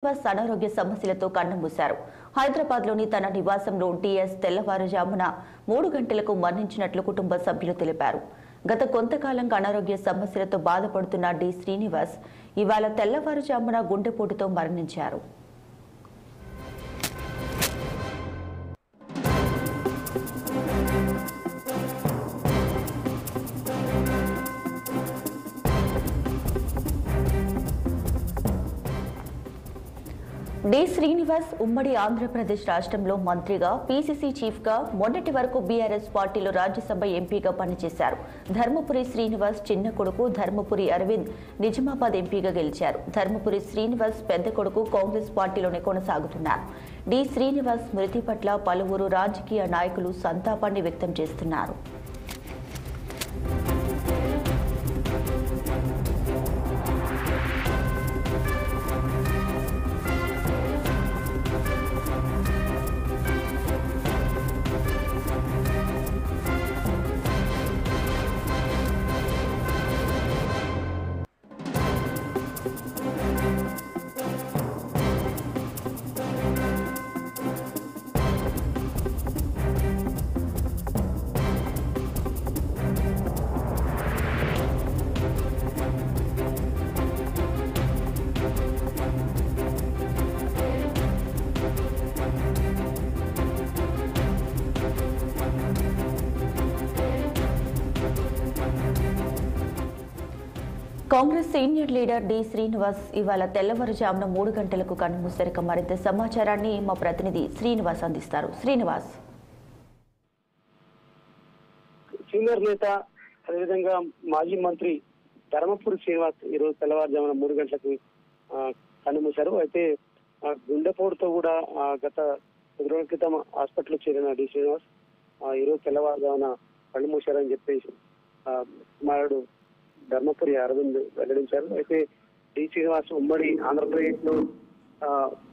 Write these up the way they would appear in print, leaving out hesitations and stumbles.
శ్రీనివాస్ అనారోగ్య సమస్యలతో కన్నుమూశారు. హైదరాబాద్లోని తన నివాసంలో టీఎస్ తెల్లవారుజామున 3 గంటలకు మరణించినట్లు కుటుంబ సభ్యులు తెలిపారు. గత కొంతకాలంగా అనారోగ్య సమస్యలతో బాధపడుతున్న డి శ్రీనివాస్ ఇవాళ తెల్లవారుజామున గుండెపోటుతో మరణించారు. డి శ్రీనివాస్ ఉమ్మడి ఆంధ్రప్రదేశ్ రాష్ట్రంలో మంత్రిగా, పీసీసీ చీఫ్గా, మొన్నటి వరకు బీఆర్ఎస్ పార్టీలో రాజ్యసభ ఎంపీగా పనిచేశారు. ధర్మపురి శ్రీనివాస్ చిన్న కొడుకు ధర్మపురి అరవింద్ నిజామాబాద్ ఎంపీగా గెలిచారు. ధర్మపురి శ్రీనివాస్ పెద్ద కొడుకు కాంగ్రెస్ పార్టీలోనే కొనసాగుతున్నారు. డి శ్రీనివాస్ మృతి పట్ల పలువురు రాజకీయ నాయకులు సంతాపాన్ని వ్యక్తం చేస్తున్నారు. Congress senior leader D Srinivas ఇవాళ తెల్లవారుజామున 3 గంటలకు కన్నుమూశారు. మరింత సమాచారాన్ని మా ప్రతినిధి శ్రీనివాస్ అందిస్తారు. శ్రీనివాస్, సీనియర్ నేత అదేవిధంగా మాజీ మంత్రి ధర్మపురి శ్రీనివాస్ ఈరోజు తెల్లవారుజామున 3 గంటలకు కన్నుమూశారు. అయితే గుండెపోటుతో కూడా గత 10 రోజుల క్రితం హాస్పిటల్లో చేరిన డి శ్రీనివాస్ ఈరోజు తెల్లవారుజామున కన్నుమూశారని చెప్పేసి కుమారుడు ధర్మపురి అరవింద్ వెల్లడించారు. అయితే డి శ్రీనివాస్ ఉమ్మడి ఆంధ్రప్రదేశ్ లో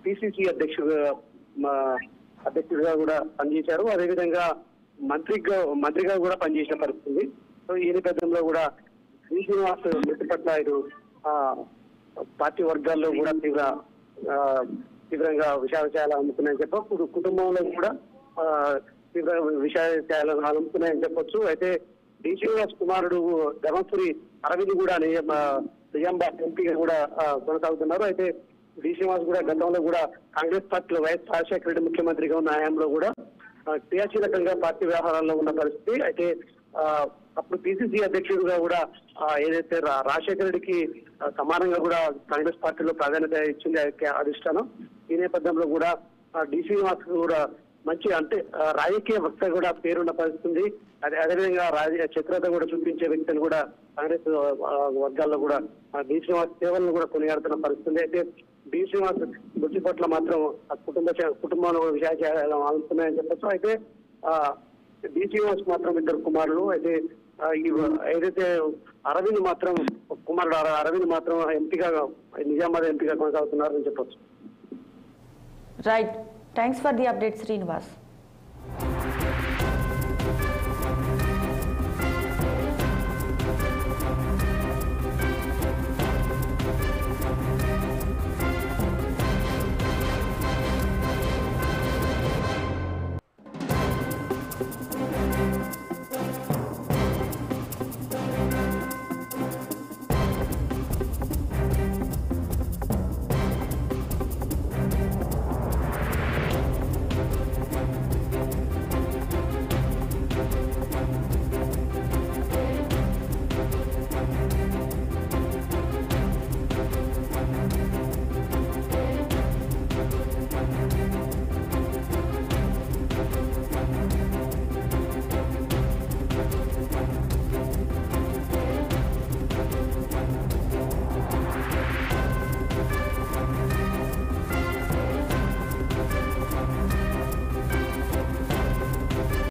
పిసిసి అధ్యక్షుడిగా కూడా పనిచేశారు. అదేవిధంగా మంత్రిగా కూడా పనిచేసిన పరిస్థితి. సో ఈ నేపథ్యంలో కూడా డి శ్రీనివాస్ మృతి పట్ల ఇటు పార్టీ వర్గాల్లో కూడా తీవ్రంగా విషాదాలు అందుకున్నాయని చెప్పచ్చు. కుటుంబంలో కూడా తీవ్ర విషాదాలు అందుకున్నాయని చెప్పొచ్చు. అయితే డి శ్రీనివాస్ కుమారుడు ధర్మపురి అరవింద్ కూడా నిజామాబాద్ ఎంపీగా కూడా కొనసాగుతున్నారు. అయితే డి శ్రీనివాస్ కూడా గతంలో కూడా కాంగ్రెస్ పార్టీలో వైఎస్ రాజశేఖర రెడ్డి ముఖ్యమంత్రిగా ఉన్న హయాంలో కూడా క్రియాశీలకంగా పార్టీ వ్యవహారాల్లో ఉన్న పరిస్థితి. అయితే అప్పుడు పిసిసి అధ్యక్షుడిగా కూడా ఏదైతే రాజశేఖర రెడ్డికి సమానంగా కూడా కాంగ్రెస్ పార్టీలో ప్రాధాన్యత ఇచ్చింది అధిష్టానం. ఈ నేపథ్యంలో కూడా డి శ్రీనివాస్ కూడా మంచి అంటే రాజకీయ వక్త కూడా పేరున్న పరిస్థితి. అదేవిధంగా చక్రత కూడా చూపించే వ్యక్తులు కూడా కాంగ్రెస్ వర్గాల్లో కూడా డి శ్రీనివాస్ సేవలను కూడా కొనియాడుతున్న పరిస్థితి. అయితే డి శ్రీనివాస్ మృతి పట్ల మాత్రం కుటుంబంలో విషయాలు ఆలోచిస్తున్నాయని చెప్పచ్చు. అయితే డి శ్రీనివాస్ మాత్రం 2 కుమారులు. అయితే ఏదైతే అరవింద్ మాత్రం కుమారుడు అరవింద్ మాత్రం ఎంపీగా నిజామాబాద్ ఎంపీగా కొనసాగుతున్నారని చెప్పచ్చు. Right, thanks for the update Srinivas.